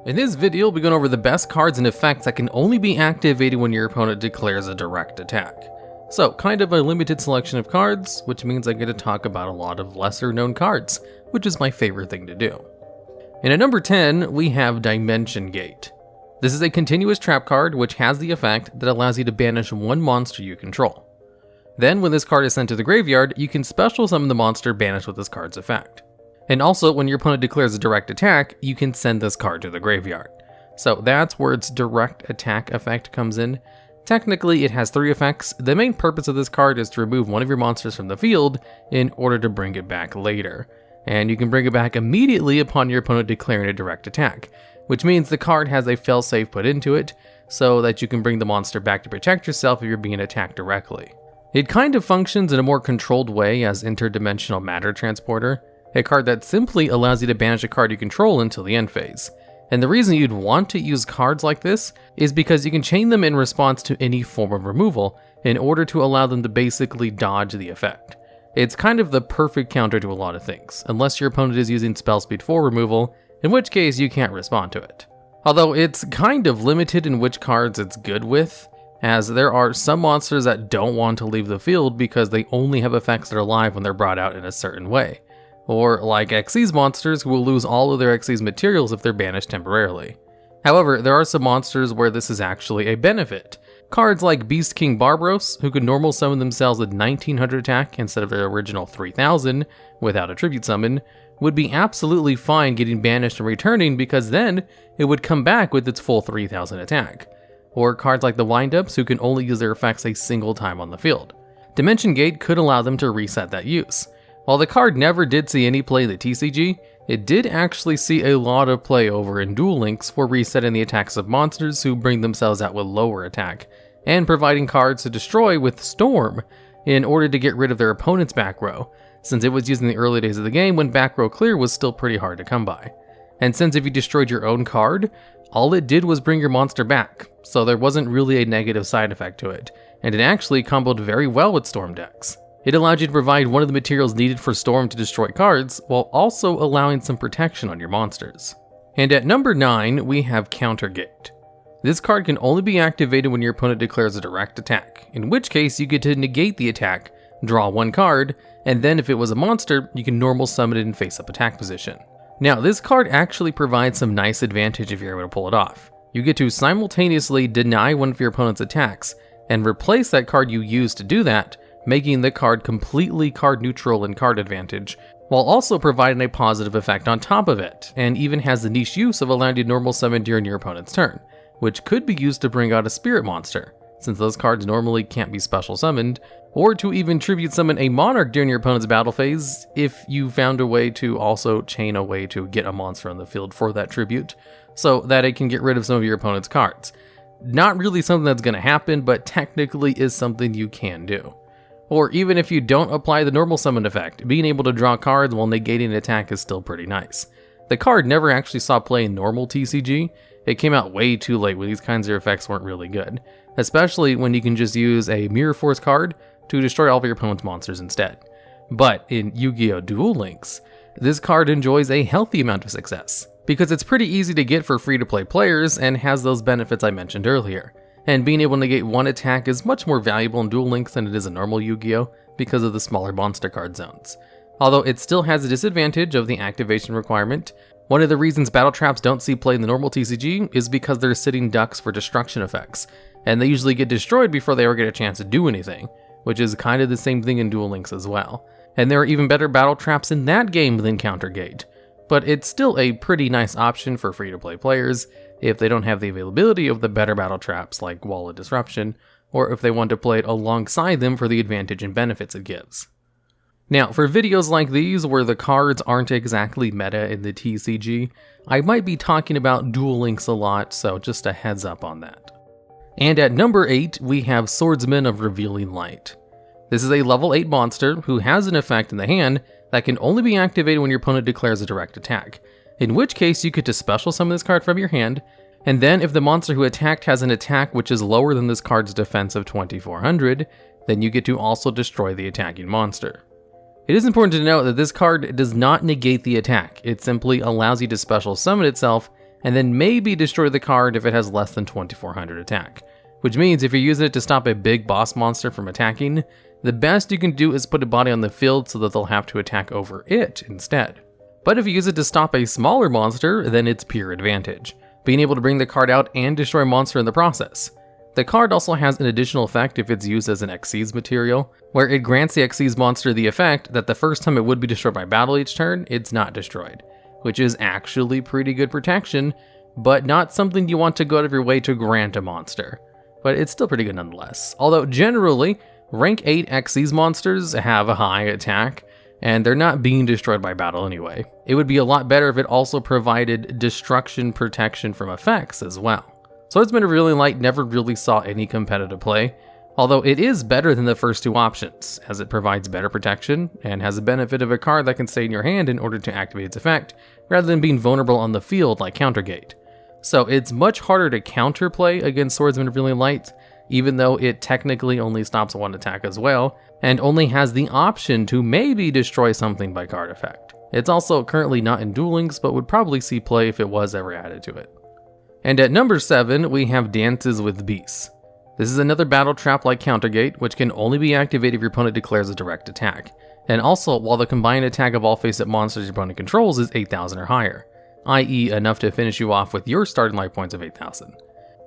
In this video, we'll be going over the best cards and effects that can only be activated when your opponent declares a direct attack. So, kind of a limited selection of cards, which means I get to talk about a lot of lesser known cards, which is my favorite thing to do. And at number 10, we have Dimension Gate. This is a continuous trap card which has the effect that allows you to banish one monster you control. Then, when this card is sent to the graveyard, you can special summon the monster banished with this card's effect. And also, when your opponent declares a direct attack, you can send this card to the graveyard. So that's where its direct attack effect comes in. Technically, it has 3 effects. The main purpose of this card is to remove one of your monsters from the field in order to bring it back later. And you can bring it back immediately upon your opponent declaring a direct attack, which means the card has a failsafe put into it so that you can bring the monster back to protect yourself if you're being attacked directly. It kind of functions in a more controlled way as interdimensional matter transporter, a card that simply allows you to banish a card you control until the end phase. And the reason you'd want to use cards like this is because you can chain them in response to any form of removal in order to allow them to basically dodge the effect. It's kind of the perfect counter to a lot of things, unless your opponent is using spell speed 4 removal, in which case you can't respond to it. Although it's kind of limited in which cards it's good with, as there are some monsters that don't want to leave the field because they only have effects that are live when they're brought out in a certain way. Or like Xyz monsters who will lose all of their Xyz materials if they're banished temporarily. However, there are some monsters where this is actually a benefit. Cards like Beast King Barbaros, who could normal summon themselves with 1900 attack instead of their original 3000 without a tribute summon, would be absolutely fine getting banished and returning because then it would come back with its full 3000 attack. Or cards like the Windups, who can only use their effects a single time on the field. Dimension Gate could allow them to reset that use. While the card never did see any play in the TCG, it did actually see a lot of play over in Duel Links for resetting the attacks of monsters who bring themselves out with lower attack, and providing cards to destroy with Storm in order to get rid of their opponent's back row, since it was used in the early days of the game when back row clear was still pretty hard to come by. And since if you destroyed your own card, all it did was bring your monster back, so there wasn't really a negative side effect to it, and it actually comboed very well with Storm decks. It allowed you to provide one of the materials needed for Storm to destroy cards, while also allowing some protection on your monsters. And at number 9, we have Counter Gate. This card can only be activated when your opponent declares a direct attack, in which case you get to negate the attack, draw 1 card, and then if it was a monster, you can normal summon it in face-up attack position. Now, this card actually provides some nice advantage if you're able to pull it off. You get to simultaneously deny one of your opponent's attacks, and replace that card you used to do that, making the card completely card neutral and card advantage, while also providing a positive effect on top of it, and even has the niche use of allowing you to normal summon during your opponent's turn, which could be used to bring out a spirit monster, since those cards normally can't be special summoned, or to even tribute summon a monarch during your opponent's battle phase if you found a way to also chain a way to get a monster on the field for that tribute, so that it can get rid of some of your opponent's cards. Not really something that's going to happen, but technically is something you can do. Or even if you don't apply the normal summon effect, being able to draw cards while negating an attack is still pretty nice. The card never actually saw play in normal TCG. It came out way too late when these kinds of effects weren't really good, especially when you can just use a Mirror Force card to destroy all of your opponent's monsters instead. But in Yu-Gi-Oh! Duel Links, this card enjoys a healthy amount of success, because it's pretty easy to get for free-to-play players and has those benefits I mentioned earlier. And being able to negate 1 attack is much more valuable in Duel Links than it is in normal Yu-Gi-Oh! Because of the smaller monster card zones. Although it still has the disadvantage of the activation requirement. One of the reasons battle traps don't see play in the normal TCG is because they're sitting ducks for destruction effects, and they usually get destroyed before they ever get a chance to do anything, which is kind of the same thing in Duel Links as well. And there are even better battle traps in that game than Counter Gate. But it's still a pretty nice option for free-to-play players if they don't have the availability of the better battle traps like Wall of Disruption, or if they want to play it alongside them for the advantage and benefits it gives. Now, for videos like these where the cards aren't exactly meta in the TCG, I might be talking about Duel Links a lot, so just a heads up on that. And at number 8, we have Swordsman of Revealing Light. This is a level 8 monster who has an effect in the hand that can only be activated when your opponent declares a direct attack, in which case you get to special summon this card from your hand, and then if the monster who attacked has an attack which is lower than this card's defense of 2400, then you get to also destroy the attacking monster. It is important to note that this card does not negate the attack, it simply allows you to special summon itself and then maybe destroy the card if it has less than 2400 attack. Which means if you use it to stop a big boss monster from attacking, the best you can do is put a body on the field so that they'll have to attack over it instead. But if you use it to stop a smaller monster, then it's pure advantage, being able to bring the card out and destroy a monster in the process. The card also has an additional effect if it's used as an Xyz material, where it grants the Xyz monster the effect that the first time it would be destroyed by battle each turn, it's not destroyed, which is actually pretty good protection, but not something you want to go out of your way to grant a monster. But it's still pretty good nonetheless, although generally, rank 8 Xyz monsters have a high attack, and they're not being destroyed by battle anyway. It would be a lot better if it also provided destruction protection from effects as well. Swordsman of Really Light never really saw any competitive play, although it is better than the first two options, as it provides better protection and has the benefit of a card that can stay in your hand in order to activate its effect, rather than being vulnerable on the field like Countergate. So it's much harder to counterplay against Swordsman of Really Light, even though it technically only stops one attack as well, and only has the option to maybe destroy something by card effect. It's also currently not in Duel Links, but would probably see play if it was ever added to it. And at number 7, we have Dances with Beasts. This is another battle trap like Countergate, which can only be activated if your opponent declares a direct attack. And also, while the combined attack of all face-up monsters your opponent controls is 8,000 or higher, i.e. enough to finish you off with your starting life points of 8,000.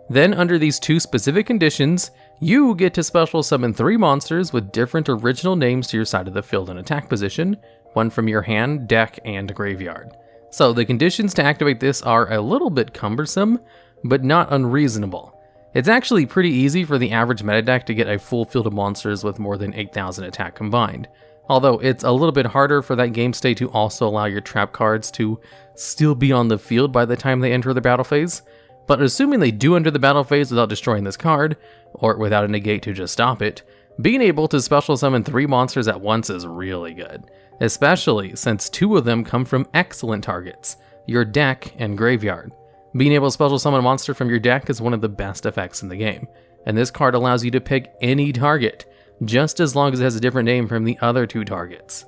Then, under these two specific conditions, you get to special summon 3 monsters with different original names to your side of the field and attack position, one from your hand, deck, and graveyard. So the conditions to activate this are a little bit cumbersome, but not unreasonable. It's actually pretty easy for the average meta deck to get a full field of monsters with more than 8,000 attack combined, although it's a little bit harder for that game state to also allow your trap cards to still be on the field by the time they enter the battle phase. But assuming they do enter the battle phase without destroying this card, or without a negate to just stop it, being able to special summon 3 monsters at once is really good, especially since 2 of them come from excellent targets, your deck and graveyard. Being able to special summon a monster from your deck is one of the best effects in the game, and this card allows you to pick any target, just as long as it has a different name from the other 2 targets.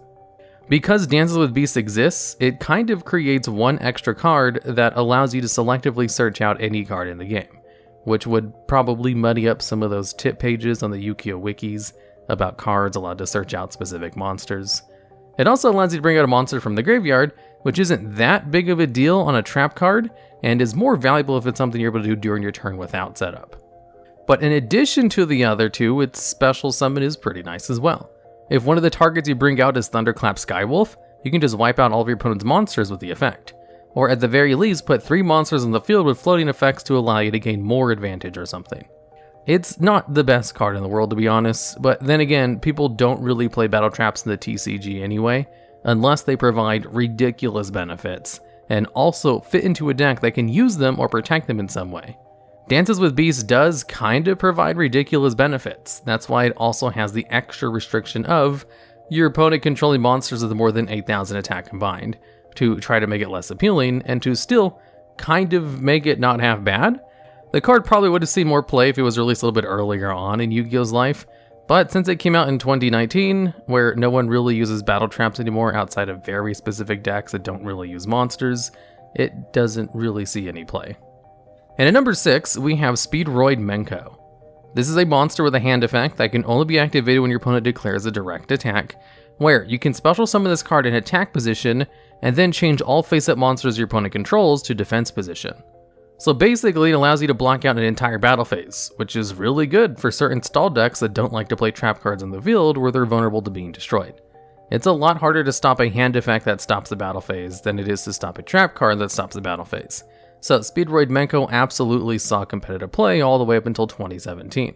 Because Dances with Beasts exists, it kind of creates one extra card that allows you to selectively search out any card in the game, which would probably muddy up some of those tip pages on the YuGiOh wikis about cards allowed to search out specific monsters. It also allows you to bring out a monster from the graveyard, which isn't that big of a deal on a trap card, and is more valuable if it's something you're able to do during your turn without setup. But in addition to the other 2, its special summon is pretty nice as well. If one of the targets you bring out is Thunderclap Skywolf, you can just wipe out all of your opponent's monsters with the effect. Or at the very least, put 3 monsters on the field with floating effects to allow you to gain more advantage or something. It's not the best card in the world, to be honest, but then again, people don't really play battle traps in the TCG anyway, unless they provide ridiculous benefits, and also fit into a deck that can use them or protect them in some way. Dances with Beasts does kind of provide ridiculous benefits. That's why it also has the extra restriction of your opponent controlling monsters with more than 8,000 attack combined, to try to make it less appealing, and to still kind of make it not half bad. The card probably would have seen more play if it was released a little bit earlier on in Yu-Gi-Oh's life, but since it came out in 2019, where no one really uses battle traps anymore outside of very specific decks that don't really use monsters, it doesn't really see any play. And at number 6, we have Speedroid Menko. This is a monster with a hand effect that can only be activated when your opponent declares a direct attack, where you can special summon this card in attack position, and then change all face-up monsters your opponent controls to defense position. So basically, it allows you to block out an entire battle phase, which is really good for certain stall decks that don't like to play trap cards on the field where they're vulnerable to being destroyed. It's a lot harder to stop a hand effect that stops the battle phase than it is to stop a trap card that stops the battle phase. So Speedroid Menko absolutely saw competitive play all the way up until 2017.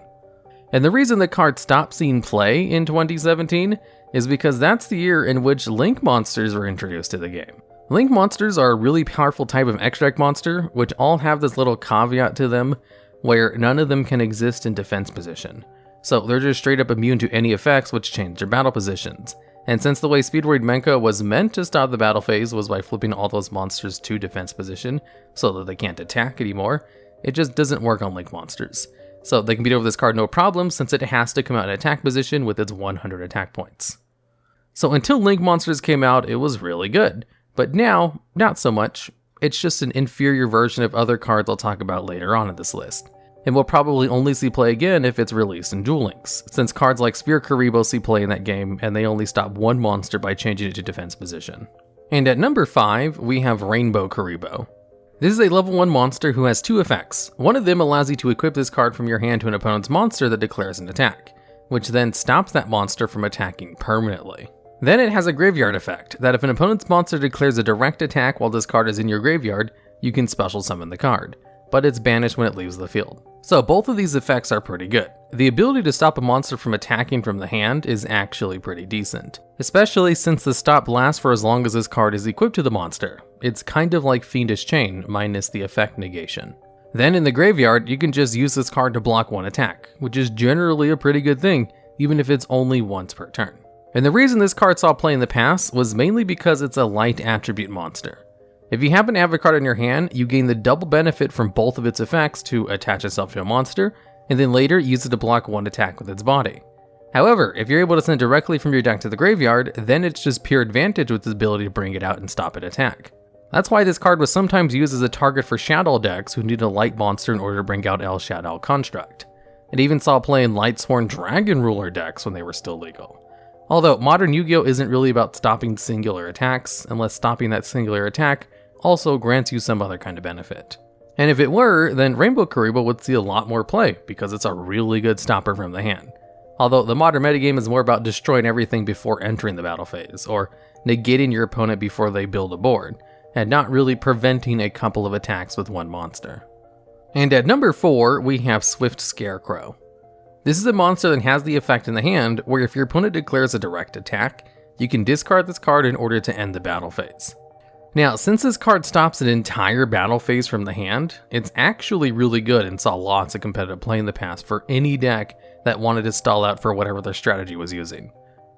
And the reason the card stopped seeing play in 2017 is because that's the year in which Link monsters were introduced to the game. Link monsters are a really powerful type of extra deck monster, which all have this little caveat to them, where none of them can exist in defense position. So they're just straight up immune to any effects which change their battle positions. And since the way Speedroid Menko was meant to stop the battle phase was by flipping all those monsters to defense position, so that they can't attack anymore, it just doesn't work on Link monsters. So they can beat over this card no problem, since it has to come out in attack position with its 100 attack points. So until Link monsters came out, it was really good. But now, not so much. It's just an inferior version of other cards I'll talk about later on in this list, and we'll probably only see play again if it's released in Duel Links, since cards like Spear Kuriboh see play in that game and they only stop one monster by changing it to defense position. And at number 5, we have Rainbow Kuriboh. This is a level 1 monster who has 2 effects. One of them allows you to equip this card from your hand to an opponent's monster that declares an attack, which then stops that monster from attacking permanently. Then it has a graveyard effect, that if an opponent's monster declares a direct attack while this card is in your graveyard, you can special summon the card, but it's banished when it leaves the field. So both of these effects are pretty good. The ability to stop a monster from attacking from the hand is actually pretty decent, especially since the stop lasts for as long as this card is equipped to the monster. It's kind of like Fiendish Chain, minus the effect negation. Then in the graveyard, you can just use this card to block one attack, which is generally a pretty good thing, even if it's only once per turn. And the reason this card saw play in the past was mainly because it's a light attribute monster. If you happen to have a card in your hand, you gain the double benefit from both of its effects to attach itself to a monster, and then later use it to block one attack with its body. However, if you're able to send it directly from your deck to the graveyard, then it's just pure advantage with the ability to bring it out and stop an attack. That's why this card was sometimes used as a target for Shadow decks who need a light monster in order to bring out El Shadow Construct. It even saw play in Lightsworn Dragon Ruler decks when they were still legal. Although modern Yu-Gi-Oh isn't really about stopping singular attacks, unless stopping that singular attack also grants you some other kind of benefit. And if it were, then Rainbow Kuriboh would see a lot more play, because it's a really good stopper from the hand. Although the modern metagame is more about destroying everything before entering the battle phase, or negating your opponent before they build a board, and not really preventing a couple of attacks with one monster. And at number 4, we have Swift Scarecrow. This is a monster that has the effect in the hand where if your opponent declares a direct attack, you can discard this card in order to end the battle phase. Now, since this card stops an entire battle phase from the hand, it's actually really good and saw lots of competitive play in the past for any deck that wanted to stall out for whatever their strategy was using.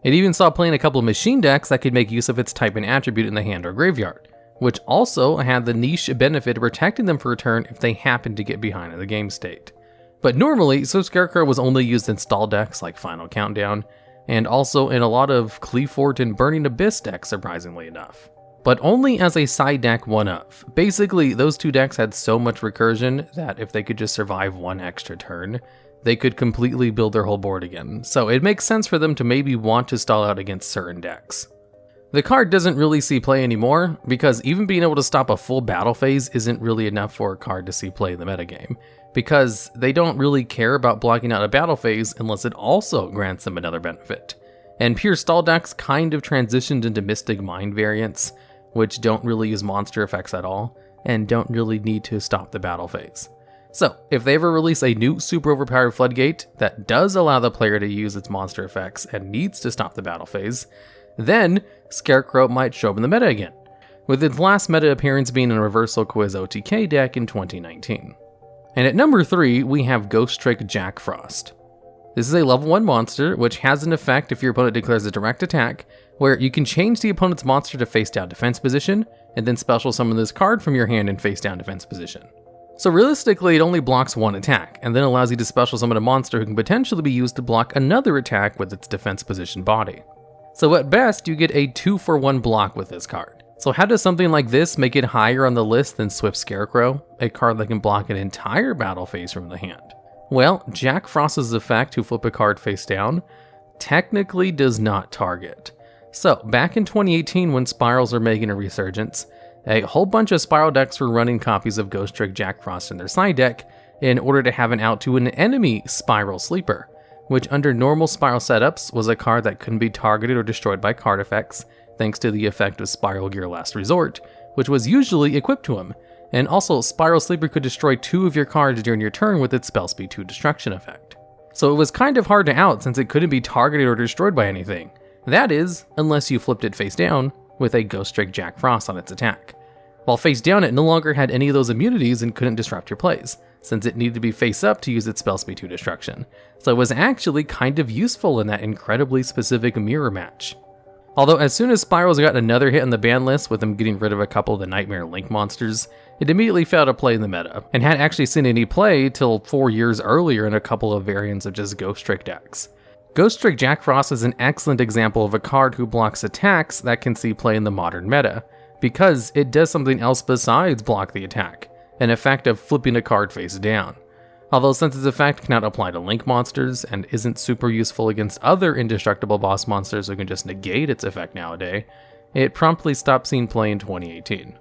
It even saw play in a couple of machine decks that could make use of its type and attribute in the hand or graveyard, which also had the niche benefit of protecting them for a turn if they happened to get behind in the game state. But normally, Swift Scarecrow was only used in stall decks like Final Countdown, and also in a lot of Cleafort and Burning Abyss decks, surprisingly enough. But only as a side deck one-of. Basically, those two decks had so much recursion that if they could just survive one extra turn, they could completely build their whole board again, so it makes sense for them to maybe want to stall out against certain decks. The card doesn't really see play anymore, because even being able to stop a full battle phase isn't really enough for a card to see play in the metagame, because they don't really care about blocking out a battle phase unless it also grants them another benefit. And pure stall decks kind of transitioned into Mystic Mind variants, which don't really use monster effects at all, and don't really need to stop the battle phase. So, if they ever release a new super overpowered floodgate that does allow the player to use its monster effects and needs to stop the battle phase, then Scarecrow might show up in the meta again, with its last meta appearance being in a Reversal Quiz OTK deck in 2019. And at number 3, we have Ghostrick Jackfrost. This is a level 1 monster, which has an effect if your opponent declares a direct attack, where you can change the opponent's monster to face down defense position, and then special summon this card from your hand in face down defense position. So realistically, it only blocks one attack, and then allows you to special summon a monster who can potentially be used to block another attack with its defense position body. So at best, you get a 2-for-1 block with this card. So how does something like this make it higher on the list than Swift Scarecrow, a card that can block an entire battle phase from the hand? Well, Jackfrost's effect, to flip a card face down, technically does not target. So back in 2018 when Spirals are making a resurgence, a whole bunch of Spiral decks were running copies of Ghostrick Jackfrost in their side deck in order to have an out to an enemy Spiral Sleeper, which under normal Spiral setups was a card that couldn't be targeted or destroyed by card effects, thanks to the effect of Spiral Gear Last Resort, which was usually equipped to him. And also, Spiral Sleeper could destroy 2 of your cards during your turn with its Spell Speed 2 destruction effect. So it was kind of hard to out since it couldn't be targeted or destroyed by anything. That is, unless you flipped it face down with a Ghostrick Jackfrost on its attack. While face down, it no longer had any of those immunities and couldn't disrupt your plays, since it needed to be face up to use its Spell Speed 2 destruction. So it was actually kind of useful in that incredibly specific mirror match. Although as soon as Spirals got another hit on the ban list with them getting rid of a couple of the Nightmare Link monsters, it immediately failed to play in the meta, and hadn't actually seen any play till 4 years earlier in a couple of variants of just Ghostrick decks. Ghostrick Jackfrost is an excellent example of a card who blocks attacks that can see play in the modern meta, because it does something else besides block the attack, an effect of flipping a card face down. Although since its effect cannot apply to link monsters and isn't super useful against other indestructible boss monsters who can just negate its effect nowadays, it promptly stopped seeing play in 2018.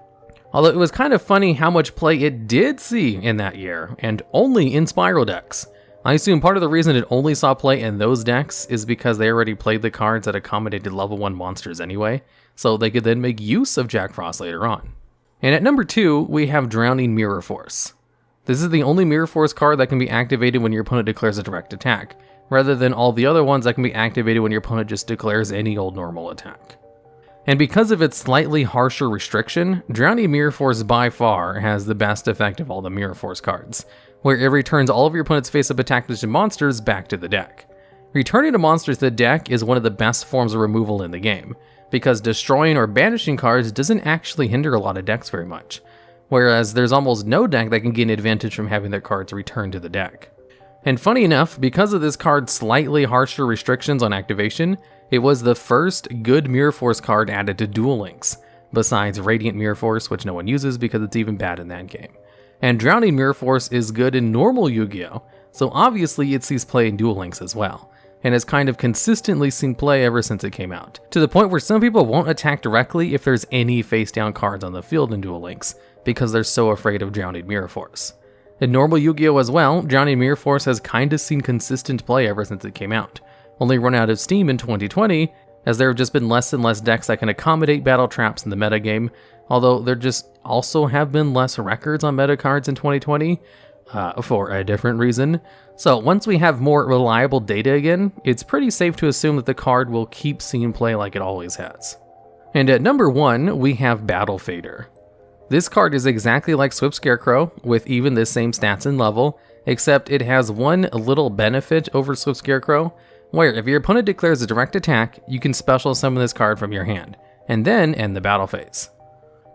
Although it was kind of funny how much play it did see in that year, and only in Spiral decks. I assume part of the reason it only saw play in those decks is because they already played the cards that accommodated level 1 monsters anyway, so they could then make use of Jackfrost later on. And at number 2, we have Drowning Mirror Force. This is the only Mirror Force card that can be activated when your opponent declares a direct attack, rather than all the other ones that can be activated when your opponent just declares any old normal attack. And because of its slightly harsher restriction, Drowning Mirror Force by far has the best effect of all the Mirror Force cards, where it returns all of your opponent's face-up attack position monsters back to the deck. Returning a monster to the deck is one of the best forms of removal in the game, because destroying or banishing cards doesn't actually hinder a lot of decks very much, whereas there's almost no deck that can gain advantage from having their cards returned to the deck. And funny enough, because of this card's slightly harsher restrictions on activation, it was the first good Mirror Force card added to Duel Links, besides Radiant Mirror Force, which no one uses because it's even bad in that game. And Drowning Mirror Force is good in normal YuGiOh, so obviously it sees play in Duel Links as well, and has kind of consistently seen play ever since it came out, to the point where some people won't attack directly if there's any face-down cards on the field in Duel Links, because they're so afraid of Drowning Mirror Force. In normal YuGiOh as well, Drowning Mirror Force has kinda seen consistent play ever since it came out, only run out of steam in 2020, as there have just been less and less decks that can accommodate battle traps in the metagame, although there just also have been less records on meta cards in 2020, for a different reason. So once we have more reliable data again, it's pretty safe to assume that the card will keep seeing play like it always has. And at number 1, we have Battle Fader. This card is exactly like Swift Scarecrow, with even the same stats and level, except it has one little benefit over Swift Scarecrow, where if your opponent declares a direct attack, you can special summon this card from your hand, and then end the battle phase.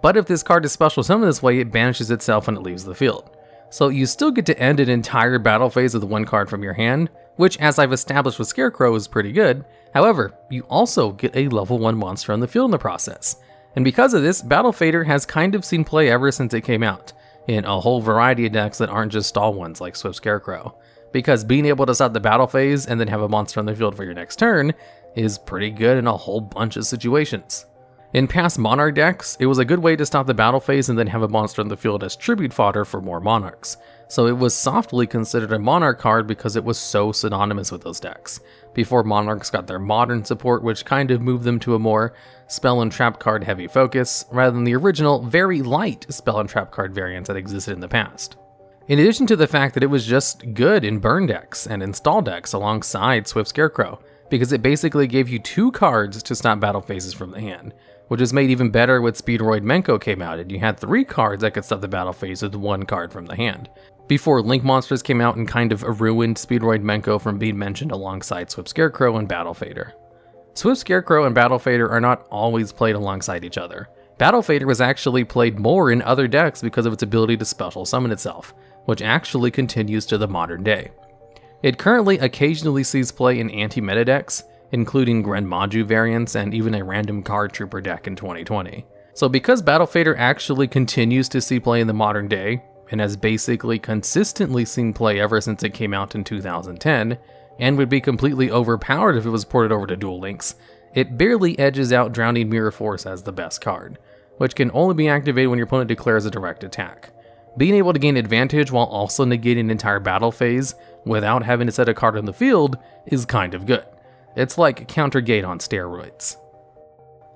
But if this card is special summoned this way, it banishes itself when it leaves the field. So you still get to end an entire battle phase with one card from your hand, which, as I've established with Scarecrow, is pretty good. However, you also get a level 1 monster on the field in the process. And because of this, Battle Fader has kind of seen play ever since it came out, in a whole variety of decks that aren't just stall ones like Swift Scarecrow. Because being able to stop the battle phase and then have a monster on the field for your next turn is pretty good in a whole bunch of situations. In past Monarch decks, it was a good way to stop the battle phase and then have a monster on the field as tribute fodder for more Monarchs, so it was softly considered a Monarch card because it was so synonymous with those decks, before Monarchs got their modern support, which kind of moved them to a more spell and trap card heavy focus, rather than the original, very light spell and trap card variants that existed in the past. In addition to the fact that it was just good in burn decks and install decks alongside Swift Scarecrow, because it basically gave you 2 cards to stop battle phases from the hand, which was made even better when Speedroid Menko came out and you had 3 cards that could stop the battle phase with 1 card from the hand, before Link Monsters came out and kind of ruined Speedroid Menko from being mentioned alongside Swift Scarecrow and Battle Fader. Swift Scarecrow and Battle Fader are not always played alongside each other. Battle Fader was actually played more in other decks because of its ability to special summon itself, which actually continues to the modern day. It currently occasionally sees play in anti-meta decks, including Gren Maju variants and even a random card trooper deck in 2020. So because Battle Fader actually continues to see play in the modern day, and has basically consistently seen play ever since it came out in 2010, and would be completely overpowered if it was ported over to Duel Links, it barely edges out Drowning Mirror Force as the best card, which can only be activated when your opponent declares a direct attack. Being able to gain advantage while also negating an entire battle phase without having to set a card on the field is kind of good. It's like Counter Gate on steroids.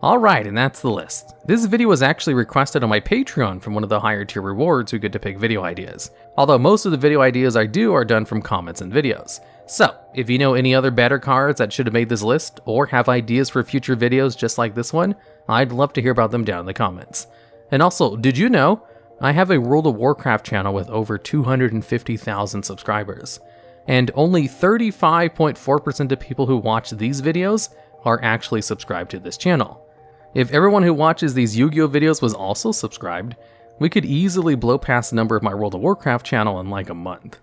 Alright, and that's the list. This video was actually requested on my Patreon from one of the higher tier rewards who get to pick video ideas, although most of the video ideas I do are done from comments and videos. So, if you know any other better cards that should have made this list, or have ideas for future videos just like this one, I'd love to hear about them down in the comments. And also, did you know I have a World of Warcraft channel with over 250,000 subscribers, and only 35.4% of people who watch these videos are actually subscribed to this channel. If everyone who watches these Yu-Gi-Oh videos was also subscribed, we could easily blow past the number of my World of Warcraft channel in like a month.